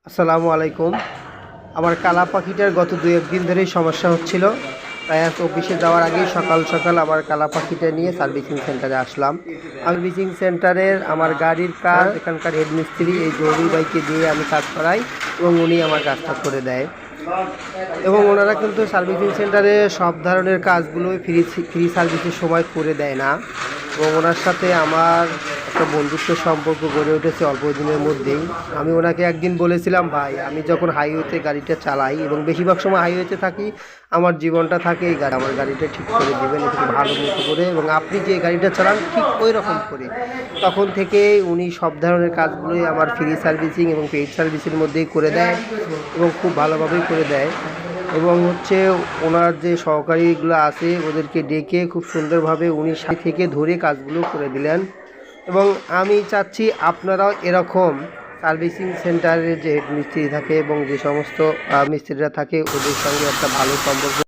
আসসালামু আলাইকুম। আমার কালা পাখিটার গত 2-1 দিন ধরেই সমস্যা হচ্ছিল। তাই আজ অফিসে যাওয়ার আগেই সকাল সকাল আমার কালা পাখিটা নিয়ে সার্ভিসিং সেন্টারে আসলাম। সার্ভিসিং সেন্টারের আমার গাড়ির কাজ এখানকার হেড মিস্ত্রি এই জরুরি বাইকে দিয়ে আমি কাজ করাই এবং উনি আমার কাজটা করে দেয়। এবং ওনারা কিন্তু সার্ভিসিং সেন্টারে সব ধরনের কাজগুলোই ফ্রি সার্ভিসের সময় করে দেয় না। এবং ওনার সাথে আমার একটা বন্ধুত্ব সম্পর্ক গড়ে উঠেছে অল্প দিনের মধ্যেই। আমি ওনাকে একদিন বলেছিলাম, ভাই আমি যখন হাইওয়েতে গাড়িটা চালাই এবং বেশিরভাগ সময় হাইওয়েতে থাকি, আমার জীবনটা থাকে এই গাড়ি, আমার গাড়িটা ঠিক করে দেবেন একটু ভালো মতো করে, এবং আপনি যে গাড়িটা চালান ঠিক ওই রকম করে। তখন থেকে উনি সব ধরনের কাজগুলোই আমার ফ্রি সার্ভিসিং এবং পেইড সার্ভিসের মধ্যেই করে দেয় এবং খুব ভালোভাবেই করে দেয়। এবং হচ্ছে ওনার যে সহকারীগুলো আছে ওদেরকে ডেকে খুব সুন্দরভাবে উনি সাথে থেকে ধরে কাজগুলো করে দিলেন। এবং আমি চাচ্ছি আপনারাও এরকম সার্ভিসিং সেন্টারের যে হেড মিস্ত্রি থাকে এবং যে সমস্ত মিস্ত্রিরা থাকে ওদের সঙ্গে একটা ভালো সম্পর্ক